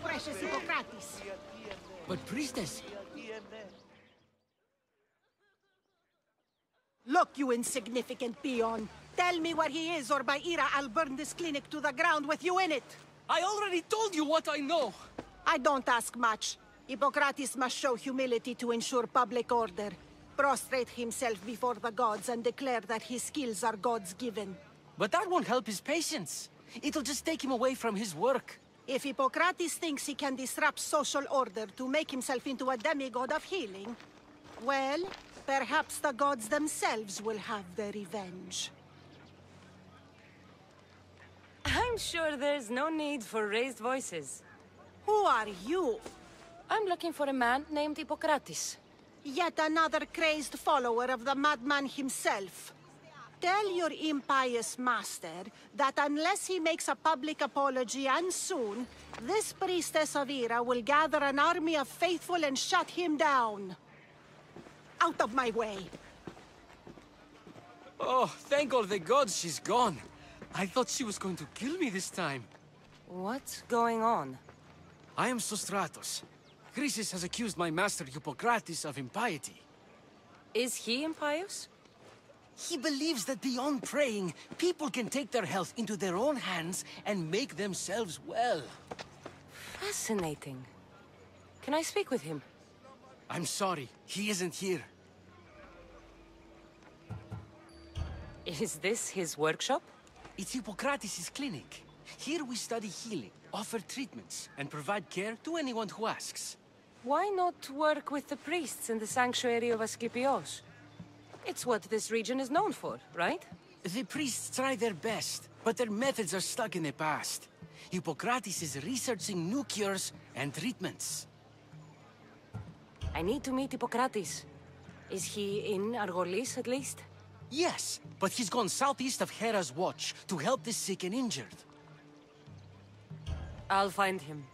Precious Hippocrates. But priestess... Look, you insignificant peon. Tell me where he is, or by Ira, I'll burn this clinic to the ground with you in it. I already told you what I know! I don't ask much. Hippocrates must show humility to ensure public order. Prostrate himself before the gods and declare that his skills are God's given. But that won't help his patients. It'll just take him away from his work. If Hippocrates thinks he can disrupt social order to make himself into a demigod of healing, well, perhaps the gods themselves will have their revenge. I'm sure there's no need for raised voices. Who are you? I'm looking for a man named Hippocrates. Yet another crazed follower of the madman himself. Tell your impious master that unless he makes a public apology, and soon, this priestess of Ira will gather an army of faithful and shut him down. Out of my way! Oh, thank all the gods she's gone. I thought she was going to kill me this time. What's going on? I am Sostratos. Chrysis has accused my master Hippocrates of impiety. Is he impious? He believes that beyond praying, people can take their health into their own hands and make themselves well. Fascinating. Can I speak with him? I'm sorry, he isn't here. Is this his workshop? It's Hippocrates' clinic. Here we study healing, offer treatments, and provide care to anyone who asks. Why not work with the priests in the sanctuary of Asclepios? It's what this region is known for, right? The priests try their best, but their methods are stuck in the past. Hippocrates is researching new cures and treatments. I need to meet Hippocrates. Is he in Argolis, at least? Yes, but he's gone southeast of Hera's watch to help the sick and injured. I'll find him.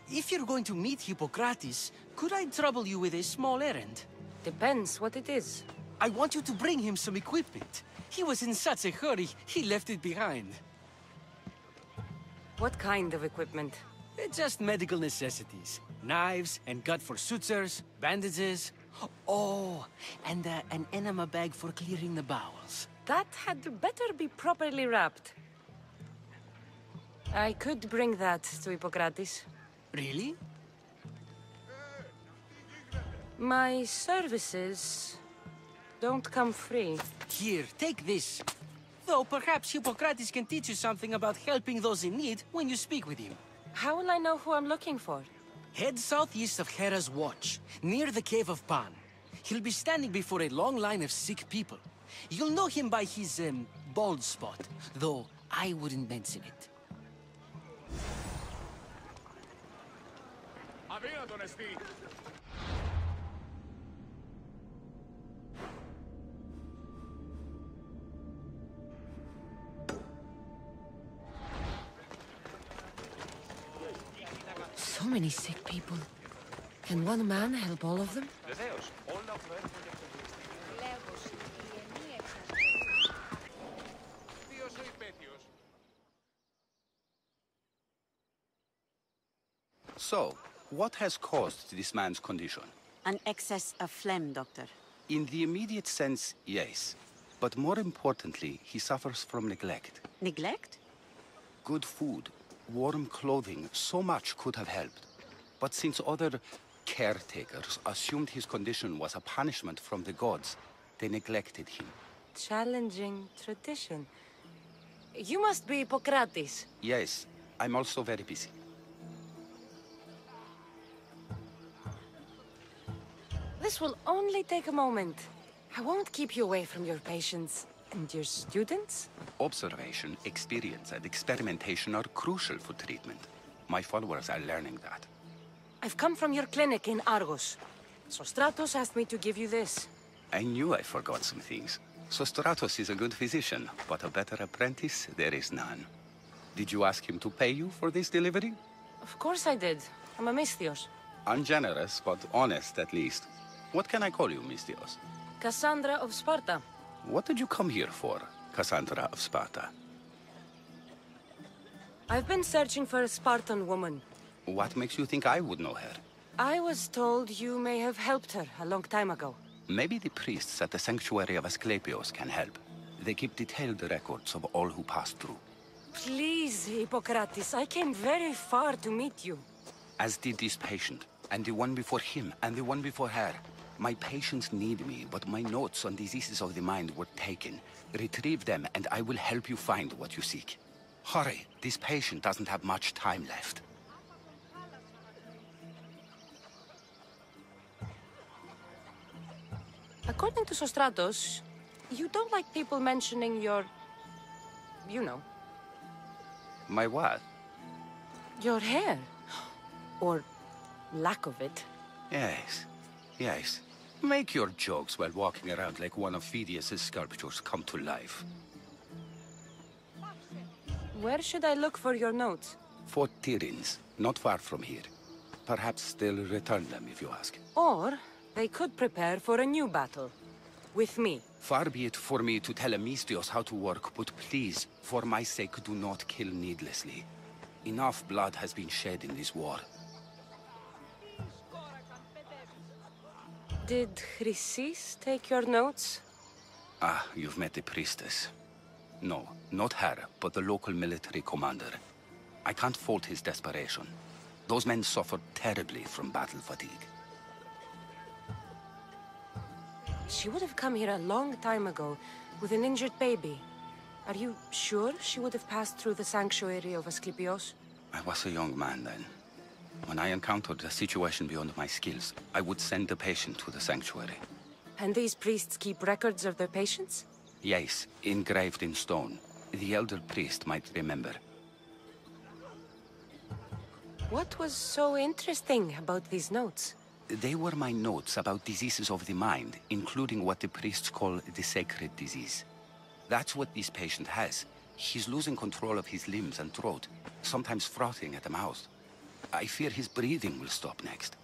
If you're going to meet Hippocrates, could I trouble you with a small errand? Depends what it is. I want you to bring him some equipment. He was in such a hurry, he left it behind. What kind of equipment? Just medical necessities. Knives and gut for sutures, bandages. Oh, and an enema bag for clearing the bowels. That had better be properly wrapped. I could bring that to Hippocrates. Really? My services don't come free. Here, take this. Though perhaps Hippocrates can teach you something about helping those in need when you speak with him. How will I know who I'm looking for? Head southeast of Hera's watch, near the Cave of Pan. He'll be standing before a long line of sick people. You'll know him by his, bald spot, though I wouldn't mention it. So many sick people. Can one man help all of them? So, what has caused this man's condition? An excess of phlegm, Doctor. In the immediate sense, yes. But more importantly, he suffers from neglect. Neglect? Good food, warm clothing, so much could have helped. But since other caretakers assumed his condition was a punishment from the gods, they neglected him. Challenging tradition. You must be Hippocrates. Yes, I'm also very busy. This will only take a moment. I won't keep you away from your patients. And your students? Observation, experience, and experimentation are crucial for treatment. My followers are learning that. I've come from your clinic in Argos. Sostratos asked me to give you this. I knew I forgot some things. Sostratos is a good physician, but a better apprentice there is none. Did you ask him to pay you for this delivery? Of course I did. I'm a Misthios. Ungenerous, but honest at least. What can I call you, Misthios? Cassandra of Sparta. What did you come here for, Cassandra of Sparta? I've been searching for a Spartan woman. What makes you think I would know her? I was told you may have helped her a long time ago. Maybe the priests at the sanctuary of Asclepios can help. They keep detailed records of all who passed through. Please, Hippocrates, I came very far to meet you. As did this patient, and the one before him, and the one before her. My patients need me, but my notes on diseases of the mind were taken. Retrieve them, and I will help you find what you seek. Hurry, this patient doesn't have much time left. According to Sostratos, you don't like people mentioning your... you know. My what? Your hair. Or lack of it. Yes, yes. Make your jokes while walking around like one of Phidias' sculptures come to life. Where should I look for your notes? Fort Tyrins, not far from here. Perhaps they'll return them if you ask. Or they could prepare for a new battle. With me. Far be it for me to tell Amistios how to work, but please, for my sake, do not kill needlessly. Enough blood has been shed in this war. Did Chrysis take your notes? Ah, you've met the priestess. No, not her, but the local military commander. I can't fault his desperation. Those men suffered terribly from battle fatigue. She would have come here a long time ago, with an injured baby. Are you sure she would have passed through the sanctuary of Asclepios? I was a young man then. When I encountered a situation beyond my skills, I would send the patient to the sanctuary. And these priests keep records of their patients? Yes, engraved in stone. The elder priest might remember. What was so interesting about these notes? They were my notes about diseases of the mind, including what the priests call the sacred disease. That's what this patient has. He's losing control of his limbs and throat, sometimes frothing at the mouth. I fear his breathing will stop next.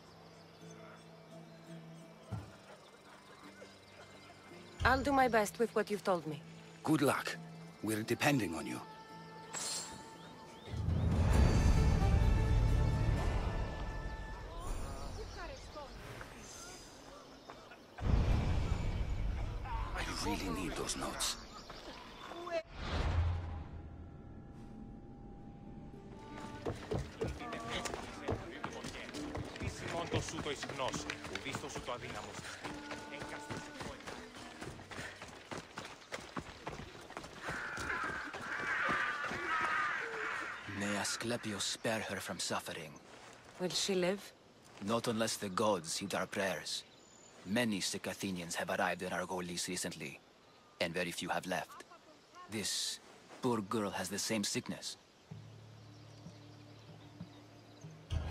I'll do my best with what you've told me. Good luck. We're depending on you. I really need those notes. May Asclepios spare her from suffering. Will she live? Not unless the gods heed our prayers. Many sick Athenians have arrived in Argolis recently, and very few have left. This poor girl has the same sickness.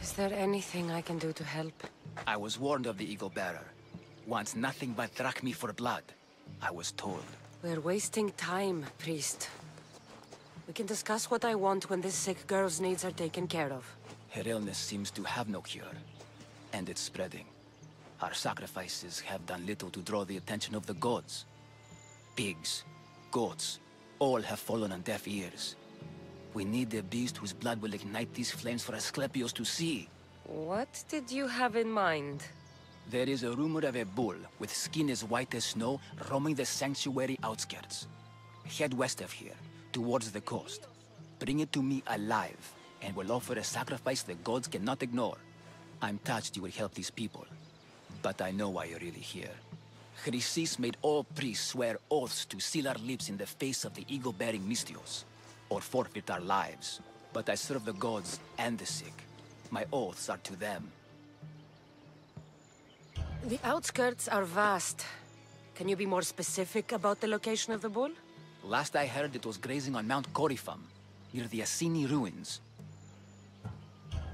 Is there anything I can do to help? I was warned of the Eagle Bearer. Wants nothing but drachmi for blood. I was told. We're wasting time, priest. We can discuss what I want when this sick girl's needs are taken care of. Her illness seems to have no cure, and it's spreading. Our sacrifices have done little to draw the attention of the gods. Pigs, goats, all have fallen on deaf ears. We need a beast whose blood will ignite these flames for Asclepios to see. What did you have in mind? There is a rumor of a bull with skin as white as snow roaming the sanctuary outskirts. Head west of here, towards the coast. Bring it to me alive, and we'll offer a sacrifice the gods cannot ignore. I'm touched you will help these people, but I know why you're really here. Chrysis made all priests swear oaths to seal our lips in the face of the eagle-bearing Mystios, or forfeit our lives. But I serve the gods and the sick. My oaths are to them. The outskirts are vast. Can you be more specific about the location of the bull? Last I heard, it was grazing on Mount Corifum, near the Assini ruins.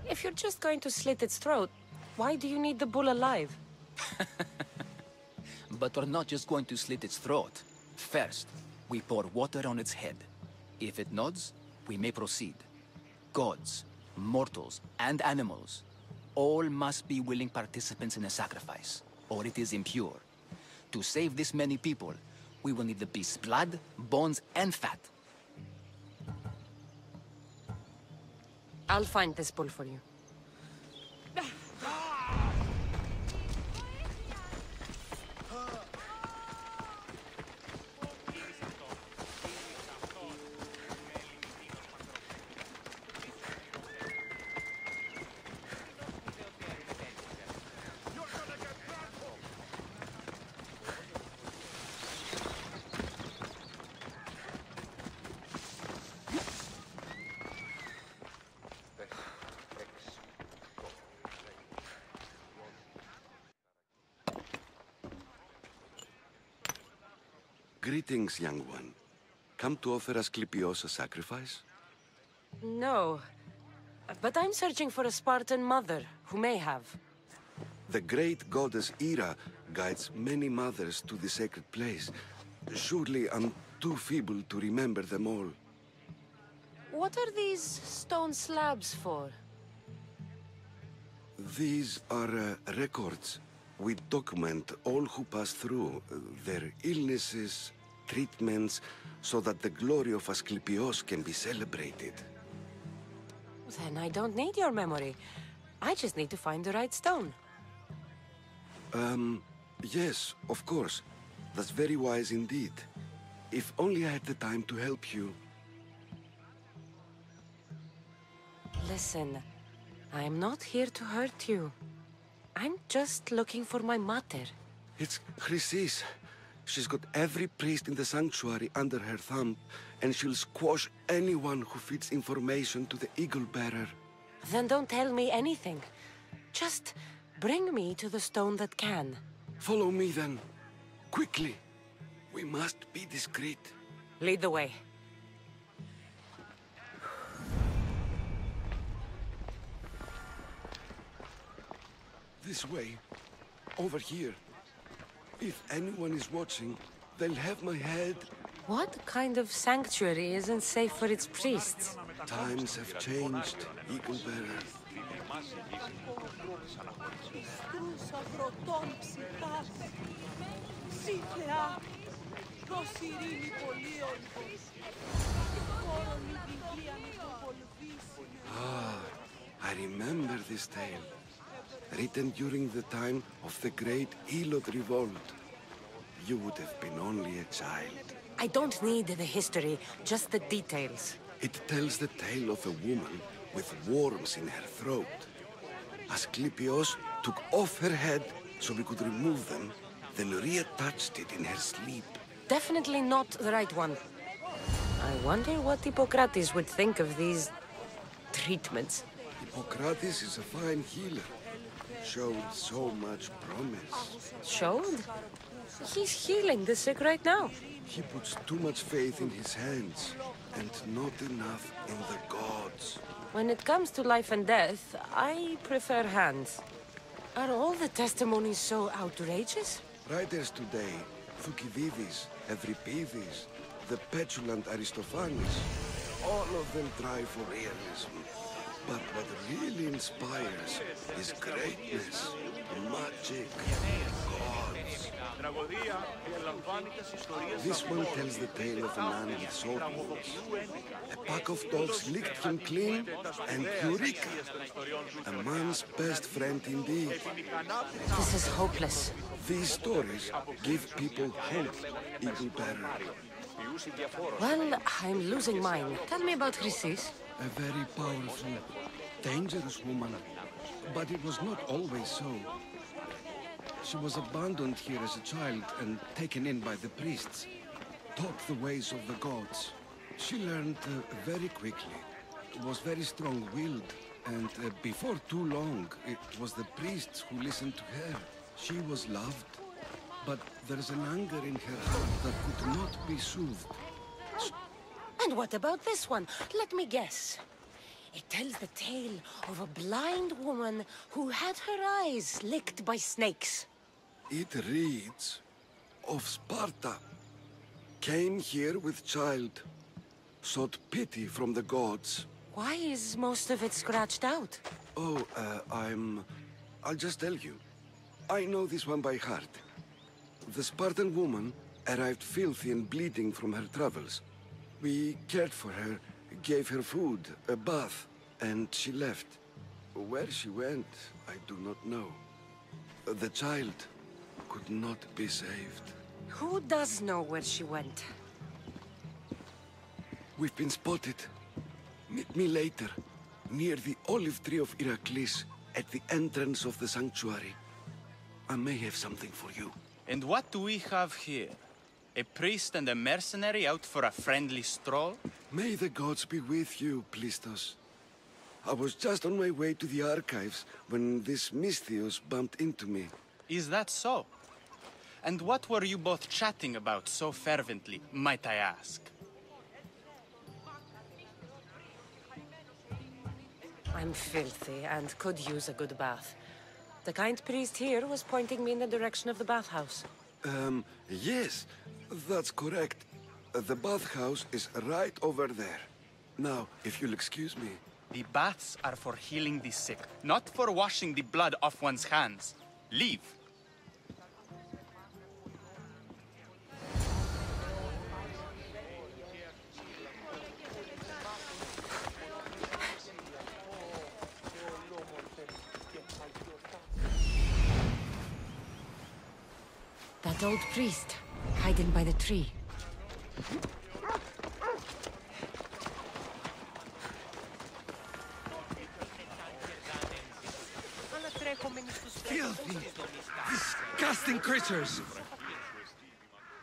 If you're just going to slit its throat, why do you need the bull alive? But we're not just going to slit its throat. First, we pour water on its head. If it nods, we may proceed. Gods, mortals, and animals, all must be willing participants in a sacrifice, or it is impure. To save this many people, we will need the beast's blood, bones, and fat. I'll find this bull for you. Greetings, young one. Come to offer Asclepios a sacrifice? No. But I'm searching for a Spartan mother who may have. The great goddess Ira guides many mothers to the sacred place. Surely I'm too feeble to remember them all. What are these stone slabs for? These are records. We document all who pass through, their illnesses, treatments, so that the glory of Asclepios can be celebrated. Then I don't need your memory. I just need to find the right stone. Yes, of course. That's very wise indeed. If only I had the time to help you. Listen, I'm not here to hurt you. I'm just looking for my mater. It's Chrysis. She's got every priest in the sanctuary under her thumb, and she'll squash anyone who feeds information to the Eagle Bearer. Then don't tell me anything. Just bring me to the stone that can. Follow me then. Quickly. We must be discreet. Lead the way. This way. Over here. If anyone is watching, they'll have my head. What kind of sanctuary isn't safe for its priests? Times have changed, Eagle Bearer. Ah, I remember this tale. Written during the time of the great Elot revolt. You would have been only a child. I don't need the history, just the details. It tells the tale of a woman with worms in her throat. Asclepios took off her head so we could remove them, then reattached it in her sleep. Definitely not the right one. I wonder what Hippocrates would think of these treatments. Hippocrates is a fine healer. Showed so much promise. Showed? He's healing the sick right now. He puts too much faith in his hands, and not enough in the gods. When it comes to life and death, I prefer hands. Are all the testimonies so outrageous? Writers today, Thucydides, Euripides, the petulant Aristophanes, all of them try for realism. But what really inspires is greatness, magic, gods. This one tells the tale of a man with sword wounds. A pack of dogs licked him clean, and Eureka! A man's best friend indeed. This is hopeless. These stories give people hope, Eagle Bearer. Well, I'm losing mine. Tell me about Chrysis. A very powerful, dangerous woman. But it was not always so. She was abandoned here as a child and taken in by the priests. Taught the ways of the gods. She learned very quickly. Was very strong-willed. And before too long, it was the priests who listened to her. She was loved. But there's an anger in her heart that could not be soothed. And what about this one? Let me guess. It tells the tale of a blind woman who had her eyes licked by snakes. It reads of Sparta. Came here with child. Sought pity from the gods. Why is most of it scratched out? Oh, I'll just tell you. I know this one by heart. The Spartan woman arrived filthy and bleeding from her travels. We cared for her, gave her food, a bath, and she left. Where she went, I do not know. The child could not be saved. Who does know where she went? We've been spotted. Meet me later, near the olive tree of Argolis, at the entrance of the sanctuary. I may have something for you. And what do we have here? A priest and a mercenary out for a friendly stroll? May the gods be with you, Plistos. I was just on my way to the archives when this Misthios bumped into me. Is that so? And what were you both chatting about so fervently, might I ask? I'm filthy and could use a good bath. The kind priest here was pointing me in the direction of the bathhouse. Yes, that's correct. The bathhouse is right over there. Now, if you'll excuse me. The baths are for healing the sick, not for washing the blood off one's hands. Leave. That old priest, hiding by the tree. Filthy, disgusting creatures!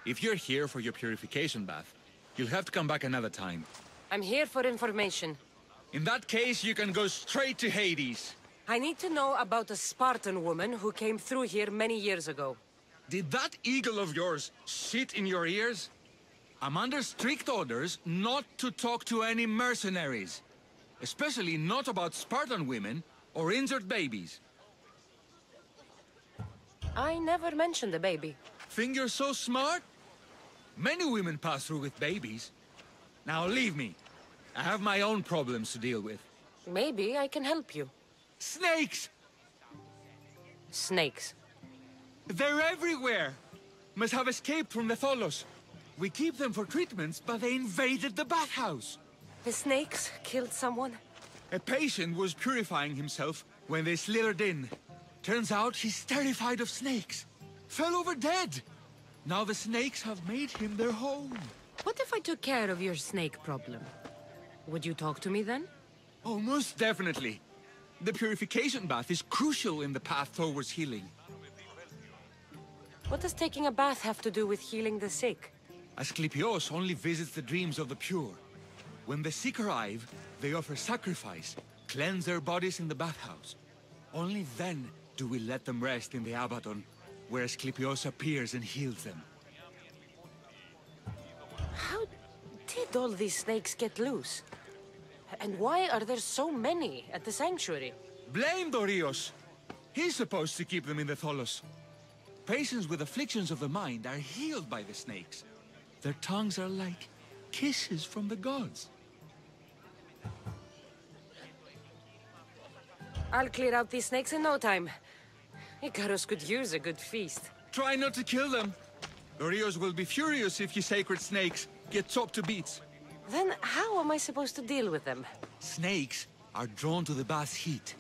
If you're here for your purification bath, you'll have to come back another time. I'm here for information. In that case, you can go straight to Hades. I need to know about a Spartan woman who came through here many years ago. Did that eagle of yours shit in your ears? I'm under strict orders not to talk to any mercenaries. Especially not about Spartan women or injured babies. I never mentioned a baby. Think you're so smart? Many women pass through with babies. Now leave me. I have my own problems to deal with. Maybe I can help you. Snakes! Snakes. They're everywhere! Must have escaped from the Tholos. We keep them for treatments, but they invaded the bathhouse. The snakes killed someone? A patient was purifying himself when they slithered in. Turns out he's terrified of snakes. Fell over dead. Now the snakes have made him their home. What if I took care of your snake problem? Would you talk to me then? Oh, most definitely. The purification bath is crucial in the path towards healing. What does taking a bath have to do with healing the sick? Asclepios only visits the dreams of the pure. When the sick arrive, they offer sacrifice, cleanse their bodies in the bathhouse. Only then do we let them rest in the Abaddon, where Asclepios appears and heals them. How did all these snakes get loose? And why are there so many at the sanctuary? Blame Dorios! He's supposed to keep them in the Tholos. Patients with afflictions of the mind are healed by the snakes. Their tongues are like kisses from the gods. I'll clear out these snakes in no time. Icarus could use a good feast. Try not to kill them. Dorios will be furious if you sacred snakes get chopped to bits. Then how am I supposed to deal with them? Snakes are drawn to the bath's heat.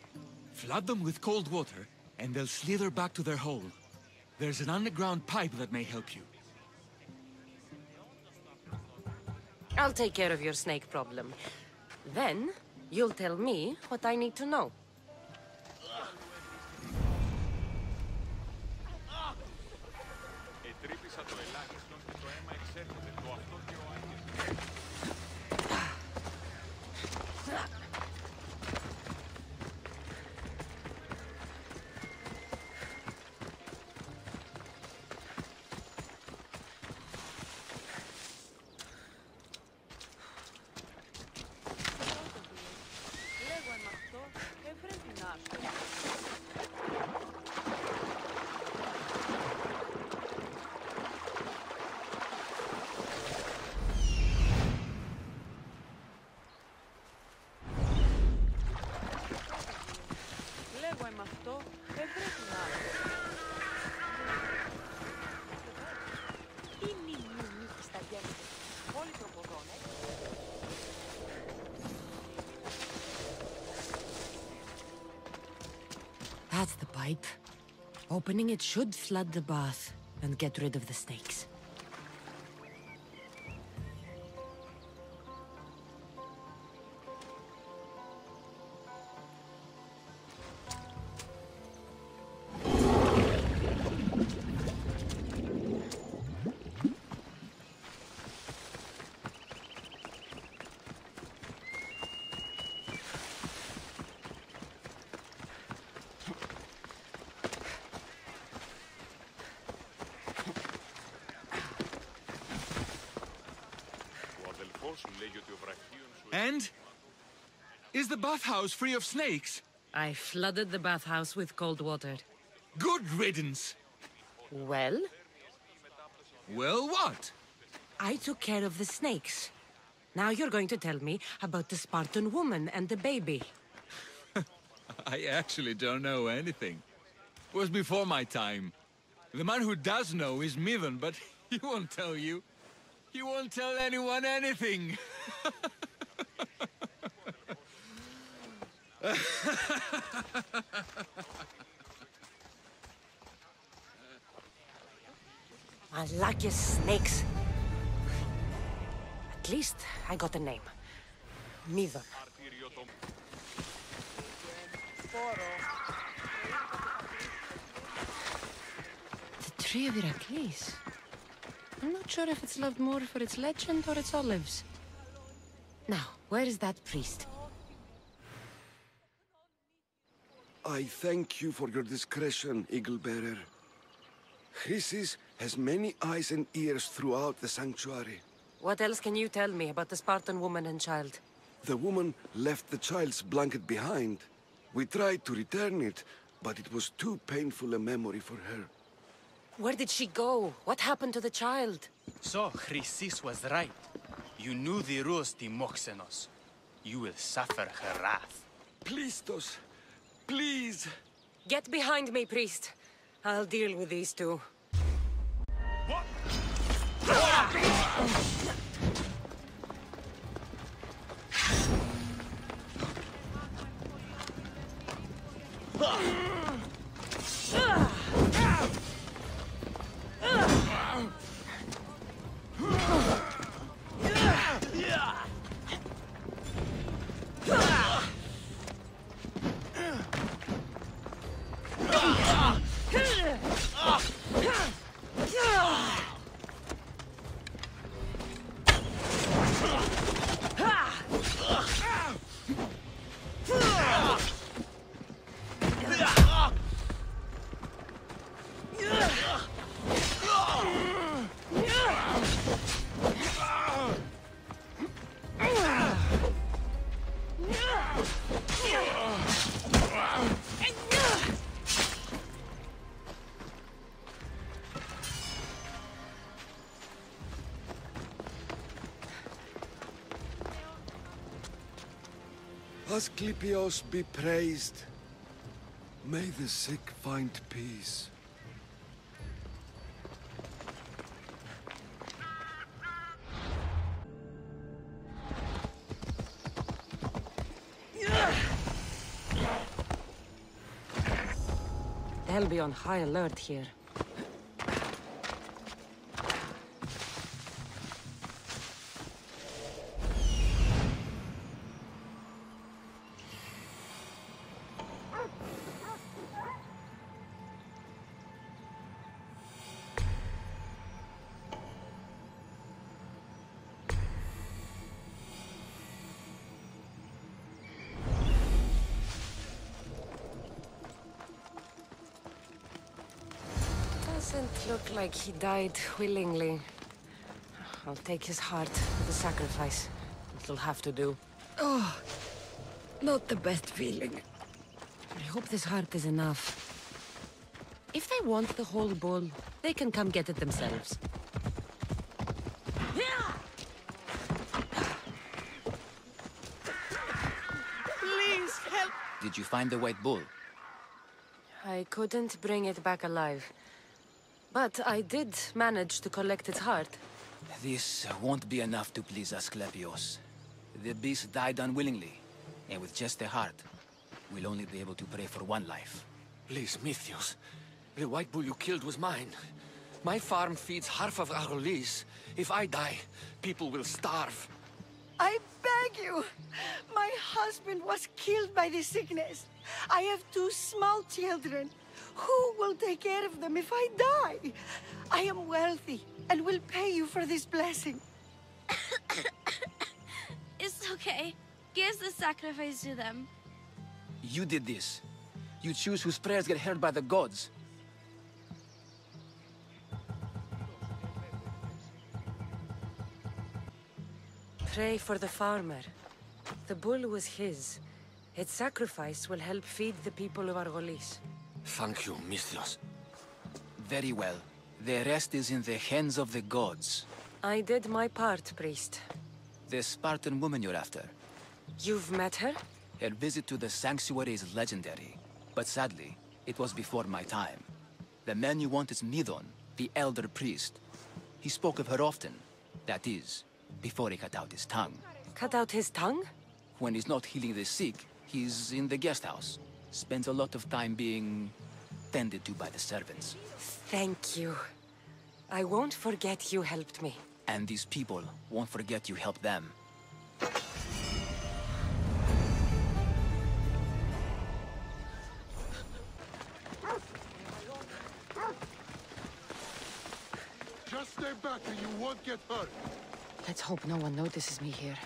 Flood them with cold water, and they'll slither back to their hole. There's an underground pipe that may help you. I'll take care of your snake problem. Then, you'll tell me what I need to know. That's the pipe. Opening it should flood the bath and get rid of the snakes. And? Is the bathhouse free of snakes? I flooded the bathhouse with cold water. Good riddance! Well? Well, what? I took care of the snakes. Now you're going to tell me about the Spartan woman and the baby. I actually don't know anything. It was before my time. The man who does know is Midon, but he won't tell you. He won't tell anyone anything. I like your snakes. At least I got a name. Midon. The Tree of Heracles. I'm not sure if it's loved more for its legend or its olives. Now, where is that priest? I thank you for your discretion, Eagle-bearer. Chrysis has many eyes and ears throughout the sanctuary. What else can you tell me about the Spartan woman and child? The woman left the child's blanket behind. We tried to return it, but it was too painful a memory for her. Where did she go? What happened to the child? So, Chrysis was right. You knew the rules, Timoxenos. You will suffer her wrath. Plistos, please! Get behind me, priest. I'll deal with these two. Asclepios be praised. May the sick find peace. They'll be on high alert here. Doesn't look like he died willingly. I'll take his heart for the sacrifice. It'll have to do. Oh, not the best feeling. I hope this heart is enough. If they want the whole bull, they can come get it themselves. Please help! Did you find the white bull? I couldn't bring it back alive. But I did manage to collect its heart. This won't be enough to please Asclepios. The beast died unwillingly, and with just a heart, we'll only be able to pray for one life. Please, Mithios. The white bull you killed was mine. My farm feeds half of Argolis. If I die, people will starve. I beg you! My husband was killed by the sickness. I have 2 small children. Who will take care of them if I die? I am wealthy and will pay you for this blessing. It's okay. Give the sacrifice to them. You did this. You choose whose prayers get heard by the gods. Pray for the farmer. The bull was his. Its sacrifice will help feed the people of Argolis. Thank you, Mithios. Very well. The rest is in the hands of the gods. I did my part, priest. The Spartan woman you're after. You've met her? Her visit to the sanctuary is legendary. But sadly, it was before my time. The man you want is Midon, the elder priest. He spoke of her often. That is, before he cut out his tongue. Cut out his tongue? When he's not healing the sick, he's in the guest house. Spends a lot of time being tended to by the servants. Thank you. I won't forget you helped me. And these people won't forget you helped them. Just stay back and you won't get hurt. Let's hope no one notices me here.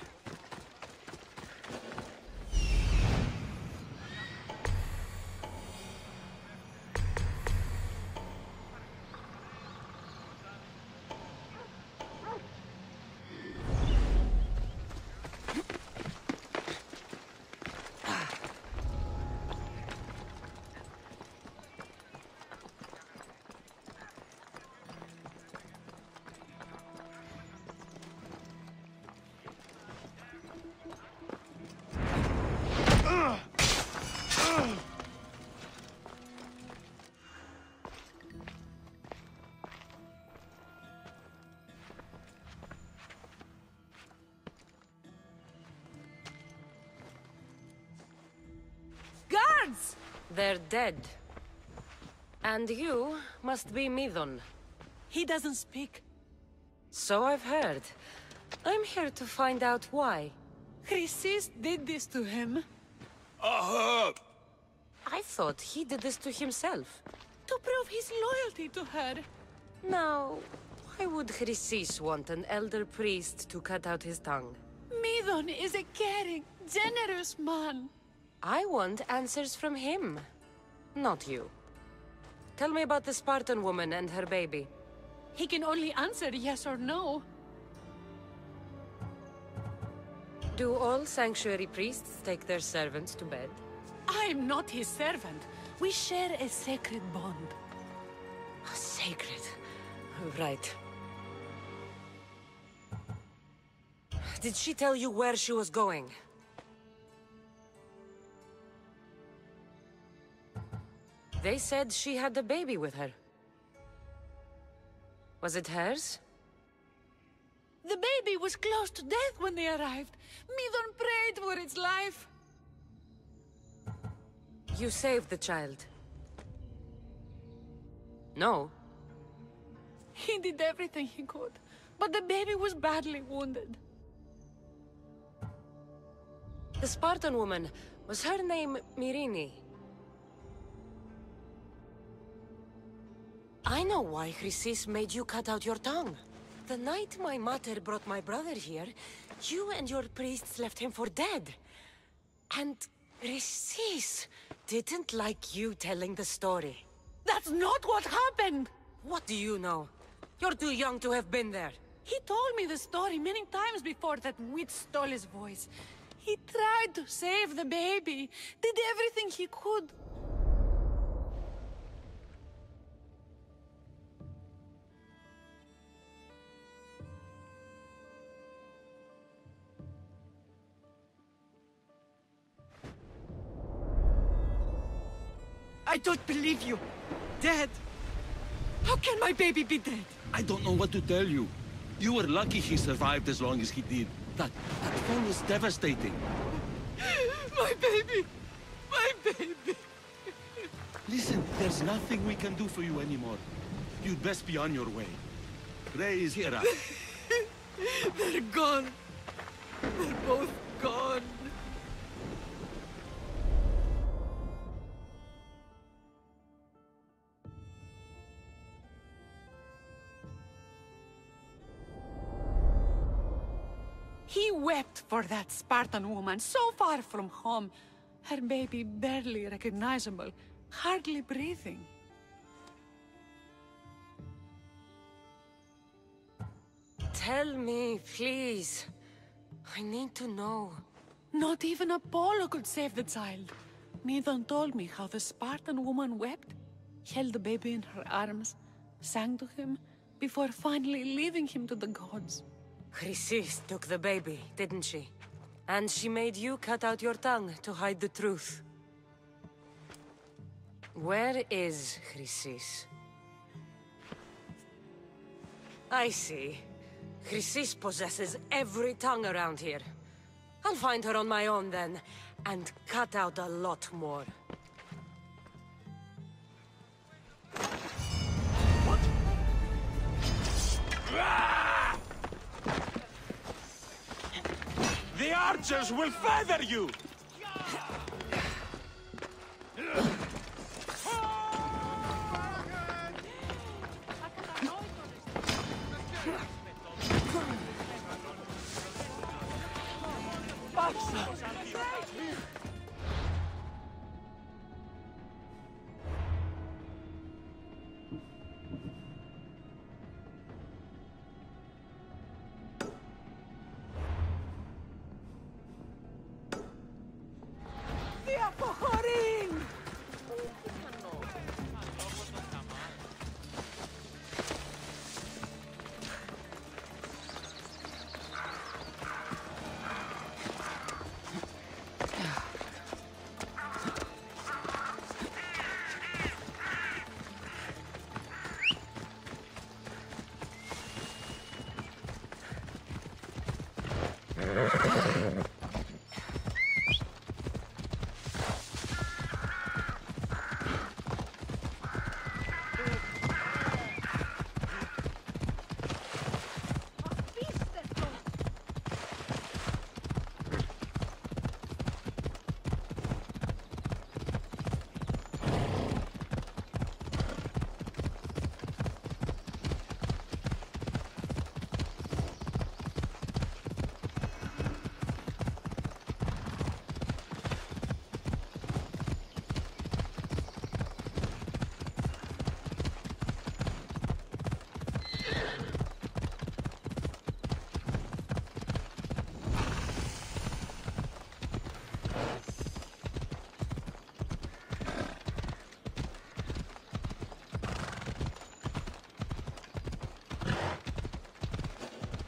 Guards! They're dead. And you must be Midon. He doesn't speak. So I've heard. I'm here to find out why. Chrysis did this to him. I thought he did this to himself. To prove his loyalty to her. Now, why would Chrysis want an elder priest to cut out his tongue? Midon is a caring, generous man. I want answers from him, not you. Tell me about the Spartan woman and her baby. He can only answer yes or no. Do all sanctuary priests take their servants to bed? I'm not his servant. We share a sacred bond. Sacred. Right. Did she tell you where she was going? They said she had a baby with her. Was it hers? The baby was close to death when they arrived. Midon prayed for its life. You saved the child. No. He did everything he could, but the baby was badly wounded. The Spartan woman, was her name Myrine? I know why Chrysis made you cut out your tongue. The night my mater brought my brother here, you and your priests left him for dead. And Chrysis didn't like you telling the story. That's not what happened! What do you know? You're too young to have been there. He told me the story many times before that witch stole his voice. He tried to save the baby, did everything he could. I don't believe you. Dead. How can my baby be dead? I don't know what to tell you. You were lucky he survived as long as he did. That fall was devastating. My baby! My baby! Listen, there's nothing we can do for you anymore. You'd best be on your way. Ray is here. They're gone. They're both gone. He wept for that Spartan woman so far from home. Her baby barely recognizable, hardly breathing. Tell me, please. I need to know. Not even Apollo could save the child. Medon told me how the Spartan woman wept, held the baby in her arms, sang to him, before finally leaving him to the gods. Chrysis took the baby, didn't she? And she made you cut out your tongue to hide the truth. Where is Chrysis? I see. Chrysis possesses every tongue around here. I'll find her on my own then, and cut out a lot more. The archers will feather you!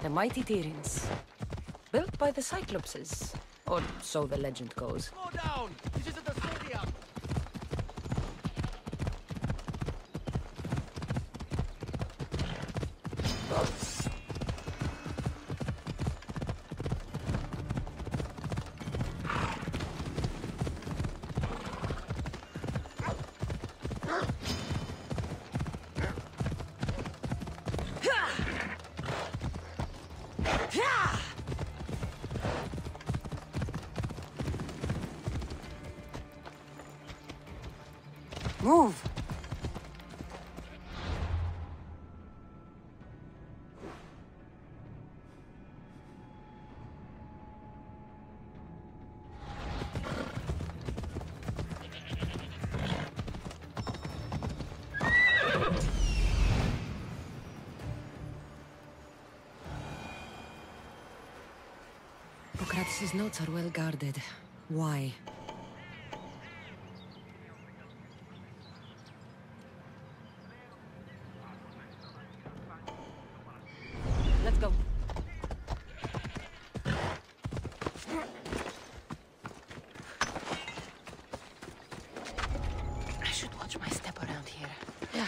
The mighty Tyrins. Built by the Cyclopses. Or so the legend goes. Slow down! This isn't a stadium! Move! Socrates' notes are well guarded. Why? Let's go. I should watch my step around here. Yeah.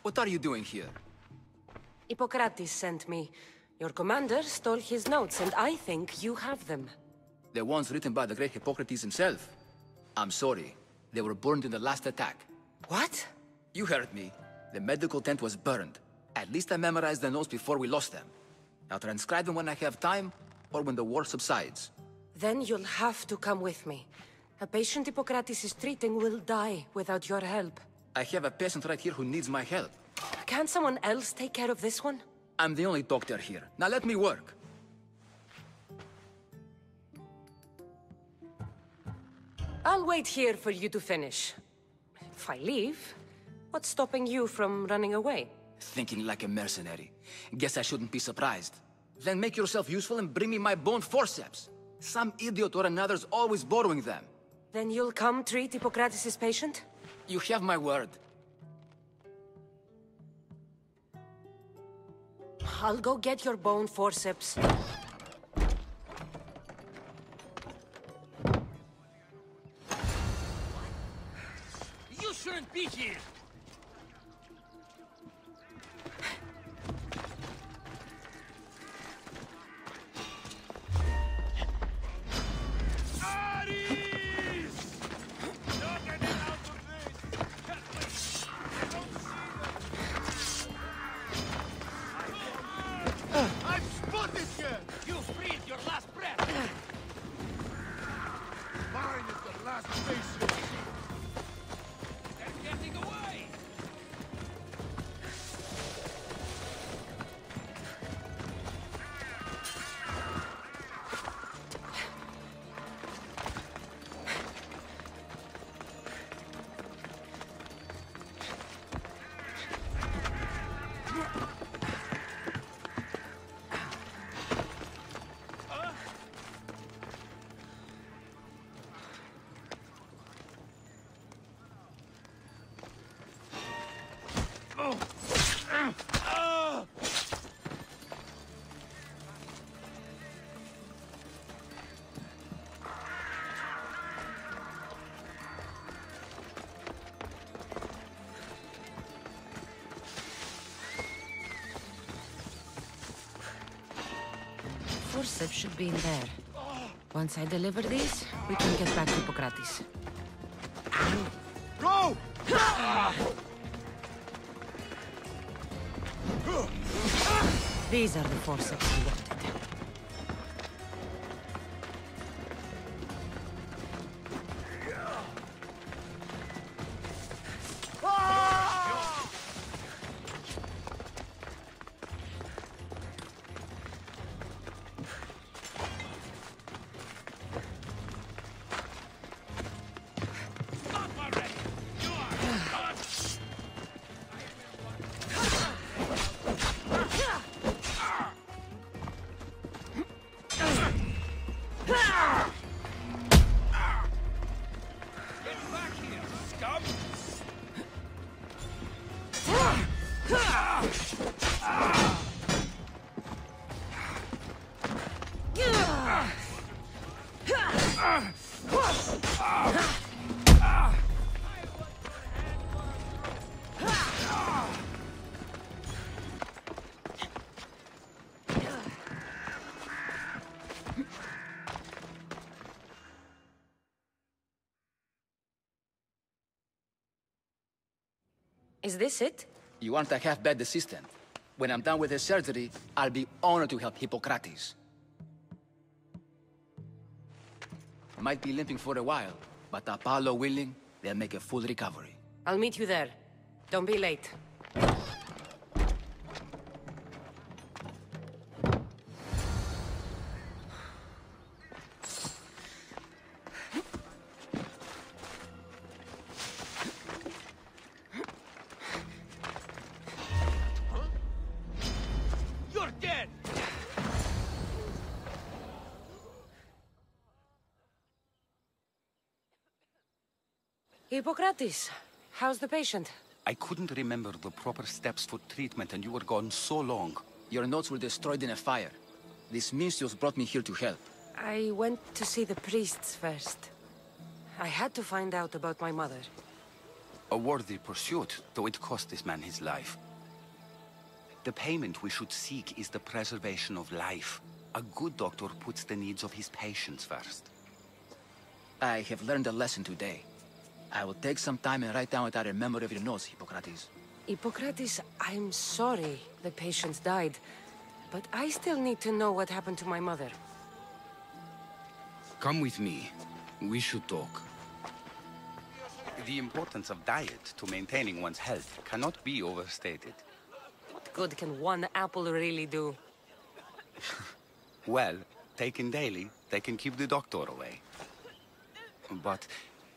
What are you doing here? Hippocrates sent me. Your commander stole his notes, and I think you have them. The ones written by the great Hippocrates himself. I'm sorry. They were burned in the last attack. What? You heard me. The medical tent was burned. At least I memorized the notes before we lost them. I'll transcribe them when I have time, or when the war subsides. Then you'll have to come with me. A patient Hippocrates is treating will die without your help. I have a patient right here who needs my help. Can't someone else take care of this one? I'm the only doctor here. Now let me work. I'll wait here for you to finish. If I leave, what's stopping you from running away? Thinking like a mercenary. Guess I shouldn't be surprised. Then make yourself useful and bring me my bone forceps. Some idiot or another's always borrowing them. Then you'll come treat Hippocrates' patient? You have my word. I'll go get your bone forceps. You shouldn't be here! Forceps should be in there. Once I deliver these, we can get back to Hippocrates. Go! These are the forceps we wanted. Is this it? You aren't a half-bad assistant. When I'm done with the surgery, I'll be honored to help Hippocrates. Might be limping for a while, but Apollo willing, they'll make a full recovery. I'll meet you there. Don't be late. Hippocrates, how's the patient? I couldn't remember the proper steps for treatment and you were gone so long. Your notes were destroyed in a fire. These minstrels brought me here to help. I went to see the priests first. I had to find out about my mother. A worthy pursuit, though it cost this man his life. The payment we should seek is the preservation of life. A good doctor puts the needs of his patients first. I have learned a lesson today. I will take some time and write down what I remember of your notes, Hippocrates. Hippocrates, I'm sorry the patient died, but I still need to know what happened to my mother. Come with me. We should talk. The importance of diet to maintaining one's health cannot be overstated. What good can one apple really do? Well, taken daily, they can keep the doctor away. But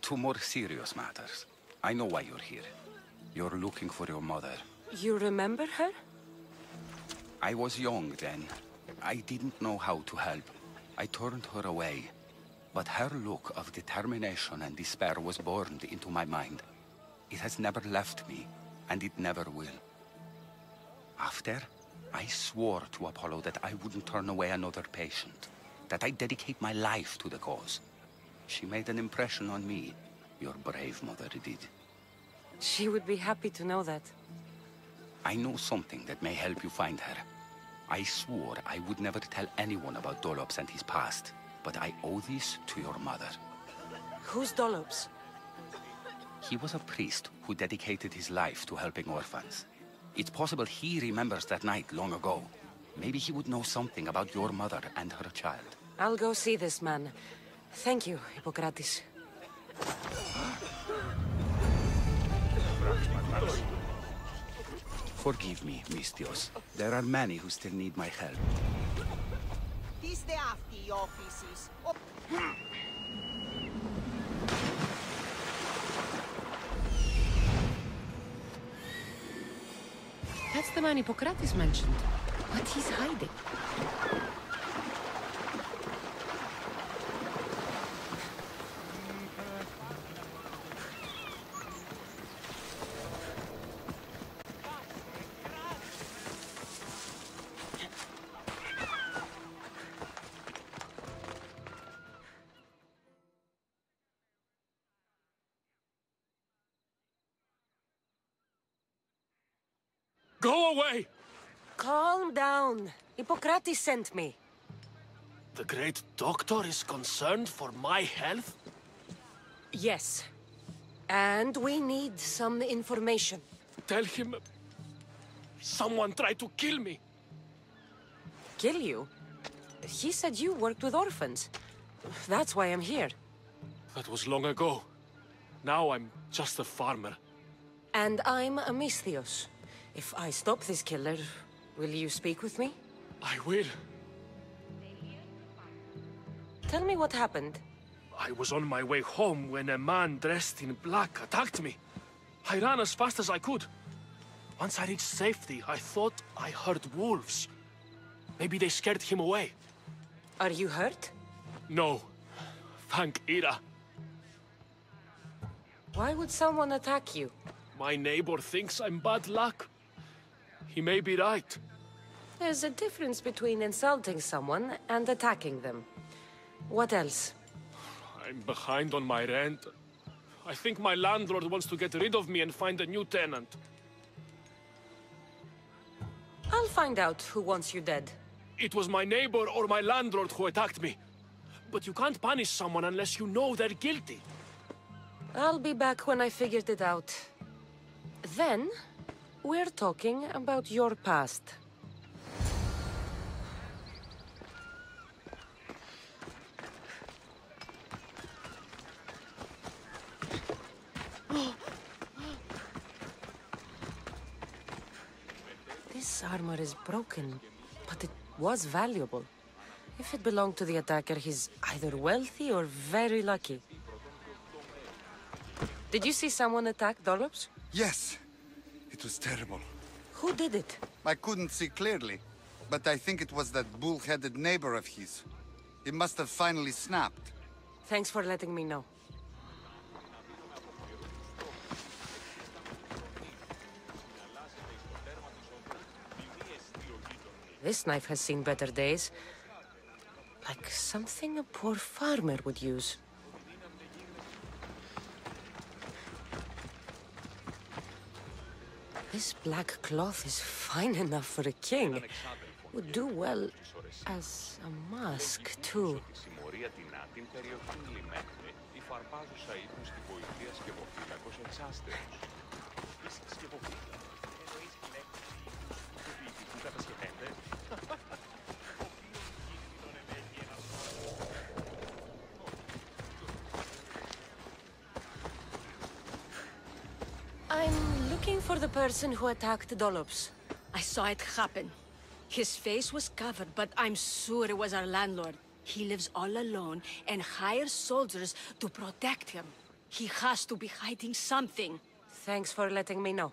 to more serious matters. I know why you're here. You're looking for your mother. You remember her? I was young then. I didn't know how to help. I turned her away. But her look of determination and despair was burned into my mind. It has never left me, and it never will. After, I swore to Apollo that I wouldn't turn away another patient, that I'd dedicate my life to the cause. She made an impression on me. Your brave mother did. She would be happy to know that. I know something that may help you find her. I swore I would never tell anyone about Dolops and his past, but I owe this to your mother. Who's Dolops? He was a priest who dedicated his life to helping orphans. It's possible he remembers that night long ago. Maybe he would know something about your mother and her child. I'll go see this man. Thank you, Hippocrates. Forgive me, Mystios. There are many who still need my help. These the after offices. That's the man Hippocrates mentioned. But he's hiding. Go away! Calm down. Hippocrates sent me. The great doctor is concerned for my health? Yes. And we need some information. Tell him... someone tried to kill me. Kill you? He said you worked with orphans. That's why I'm here. That was long ago. Now I'm just a farmer. And I'm a Mystios. If I stop this killer, will you speak with me? I will. Tell me what happened. I was on my way home when a man dressed in black attacked me. I ran as fast as I could. Once I reached safety, I thought I heard wolves. Maybe they scared him away. Are you hurt? No. Thank Ira. Why would someone attack you? My neighbor thinks I'm bad luck. He may be right. There's a difference between insulting someone and attacking them. What else? I'm behind on my rent. I think my landlord wants to get rid of me and find a new tenant. I'll find out who wants you dead. It was my neighbor or my landlord who attacked me. But you can't punish someone unless you know they're guilty. I'll be back when I figured it out. Then, we're talking about your past. This armor is broken, but it was valuable. If it belonged to the attacker, he's either wealthy or very lucky. Did you see someone attack Dolops? Yes. It was terrible. Who did it? I couldn't see clearly, but I think it was that bull-headed neighbor of his. He must have finally snapped. Thanks for letting me know. This knife has seen better days. Like something a poor farmer would use. This black cloth is fine enough for a king. Would do well as a mask, too. I'm looking for the person who attacked Dollops. I saw it happen. His face was covered, but I'm sure it was our landlord. He lives all alone and hires soldiers to protect him. He has to be hiding something. Thanks for letting me know.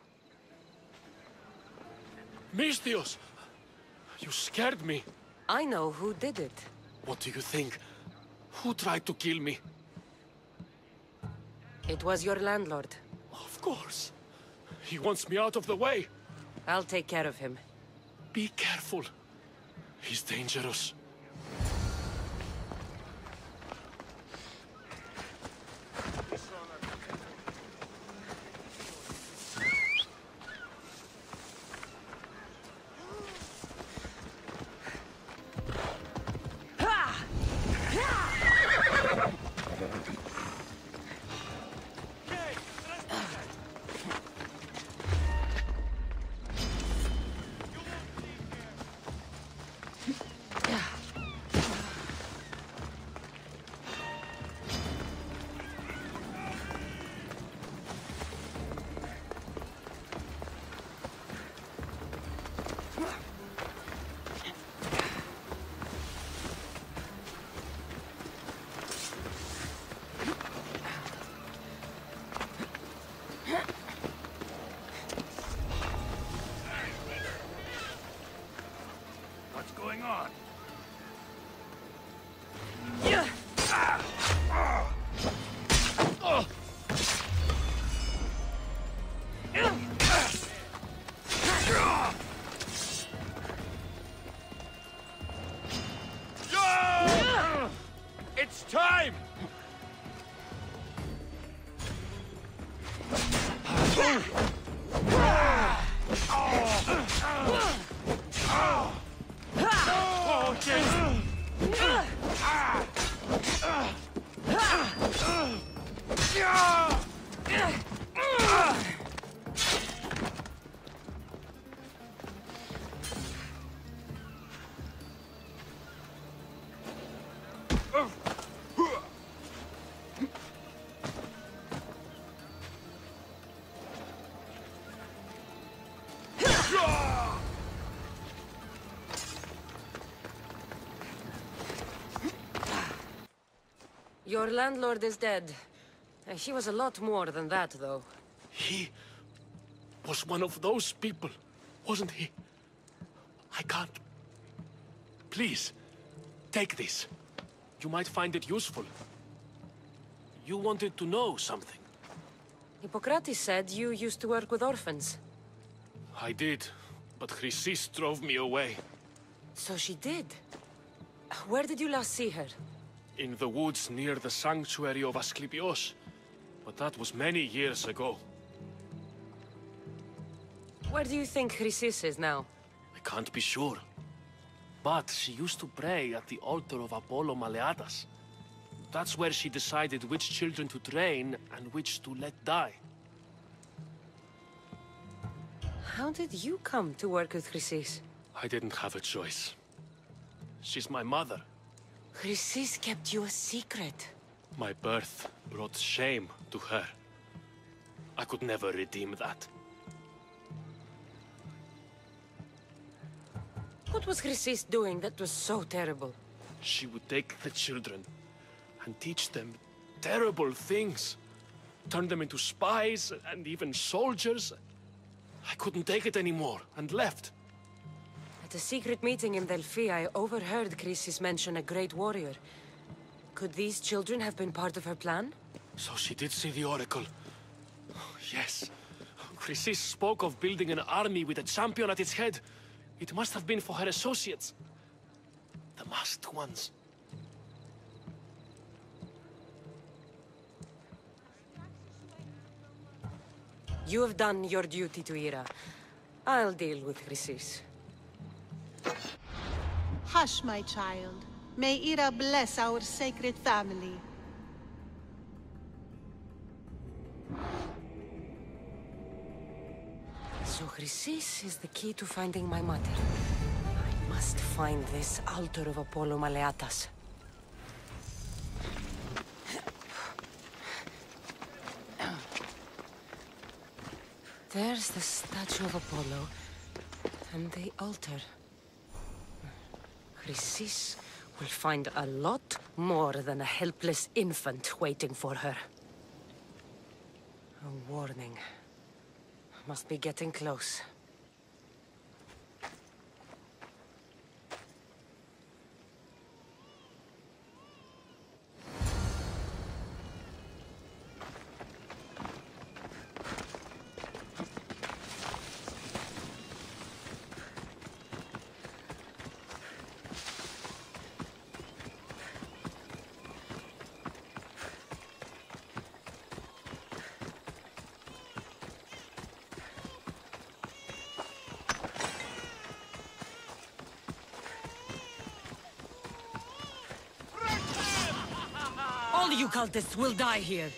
Mistios! You scared me. I know who did it. What do you think? Who tried to kill me? It was your landlord. Of course. He wants me out of the way. I'll take care of him. Be careful. He's dangerous. It's time! Your landlord is dead. He was a lot more than that, though. He was one of those people, wasn't he? I can't. Please, take this. You might find it useful. You wanted to know something. Hippocrates said you used to work with orphans. I did, but Chrysis drove me away. So she did? Where did you last see her? In the woods near the sanctuary of Asclepios. But that was many years ago. Where do you think Chrysis is now? I can't be sure. But she used to pray at the altar of Apollo Maleatas. That's where she decided which children to train and which to let die. How did you come to work with Chrysis? I didn't have a choice. She's my mother. Chrysis kept you a secret. My birth brought shame to her. I could never redeem that. What was Chrysis doing that was so terrible? She would take the children and teach them terrible things. Turn them into spies and even soldiers. I couldn't take it anymore and left. At a secret meeting in Delphi, I overheard Chrysis mention a great warrior. Could these children have been part of her plan? So she did see the Oracle. Yes. Chrysis spoke of building an army with a champion at its head. It must have been for her associates. The masked ones. You have done your duty to Ira. I'll deal with Chrysis. Hush, my child. May Ira bless our sacred family. So Chrysis is the key to finding my mother. I must find this altar of Apollo Maleatas. There's the statue of Apollo, and the altar. Chrysis will find a lot more than a helpless infant waiting for her. A warning. Must be getting close. All you cultists will die here.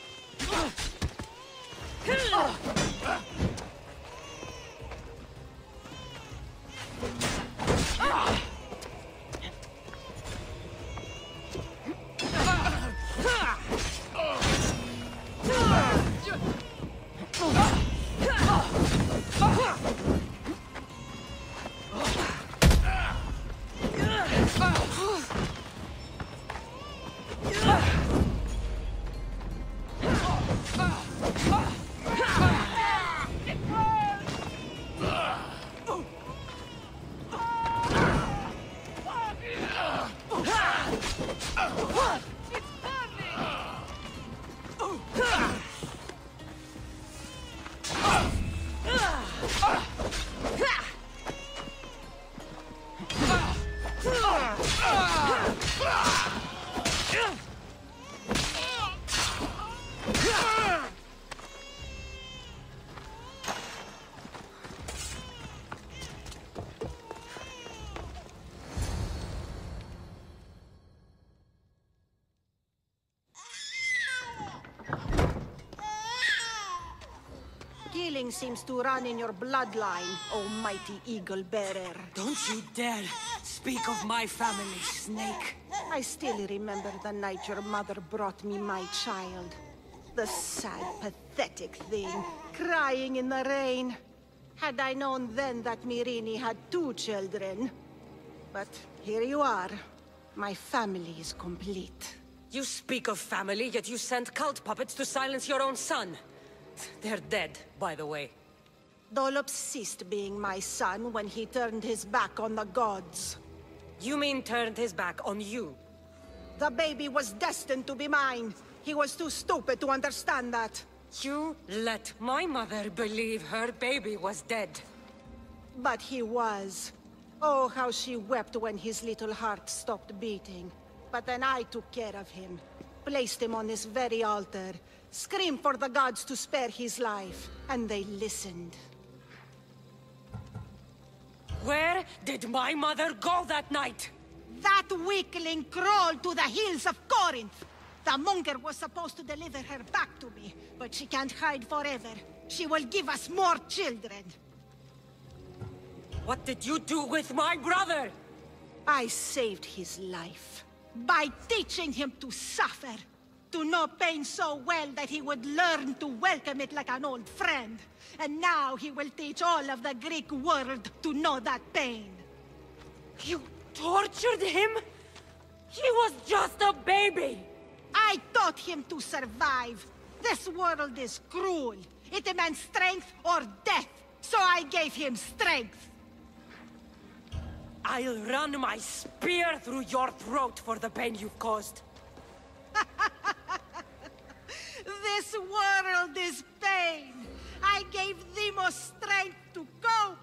Killing seems to run in your bloodline, almighty eagle-bearer. Don't you dare speak of my family, Snake. I still remember the night your mother brought me my child. The sad, pathetic thing, crying in the rain. Had I known then that Myrini had 2 children. But here you are. My family is complete. You speak of family, yet you sent cult puppets to silence your own son. They're dead, by the way. Dolops ceased being my son when he turned his back on the gods. You mean turned his back on you? The baby was destined to be mine. He was too stupid to understand that. You let my mother believe her baby was dead. But he was. Oh, how she wept when his little heart stopped beating. But then I took care of him. Placed him on this very altar. Screamed for the gods to spare his life. And they listened. Where did my mother go that night? That weakling crawled to the hills of Corinth. The monger was supposed to deliver her back to me, but she can't hide forever. She will give us more children. What did you do with my brother? I saved his life. By teaching him to suffer. To know pain so well that he would learn to welcome it like an old friend. And now he will teach all of the Greek world to know that pain. You tortured him? He was just a baby! I taught him to survive. This world is cruel. It demands strength or death. So I gave him strength. I'll run my spear through your throat for the pain you've caused. This world is pain. I gave Demos strength to cope.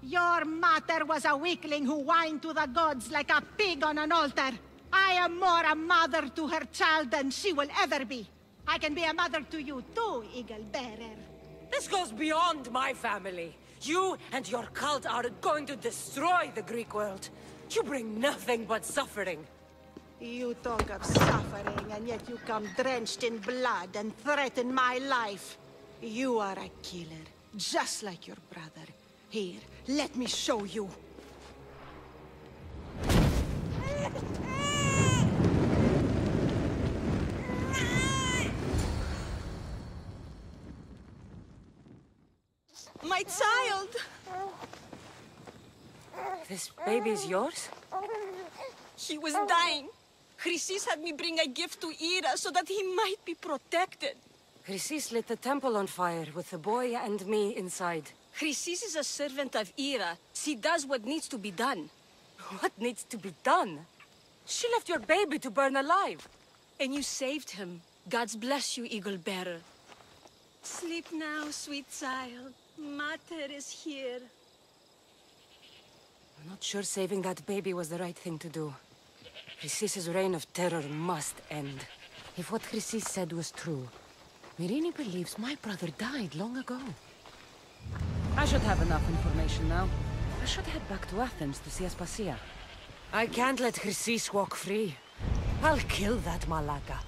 Your mother was a weakling who whined to the gods like a pig on an altar. I am more a mother to her child than she will ever be. I can be a mother to you too, Eagle Bearer. This goes beyond my family. You and your cult are going to destroy the Greek world. You bring nothing but suffering. You talk of suffering, and yet you come drenched in blood and threaten my life. You are a killer, just like your brother. Here, let me show you. My child! This baby's yours? He was dying. Chrysis had me bring a gift to Ira so that he might be protected. Chrysis lit the temple on fire with the boy and me inside. Chrysis is a servant of Ira. She does what needs to be done. What needs to be done? She left your baby to burn alive. And you saved him. God's bless you, Eagle Bearer. Sleep now, sweet child. Mater is here. I'm not sure saving that baby was the right thing to do. Chrysis's reign of terror must end. If what Chrysis said was true, Myrine believes my brother died long ago. I should have enough information now. I should head back to Athens to see Aspasia. I can't let Chrysis walk free. I'll kill that Malaka.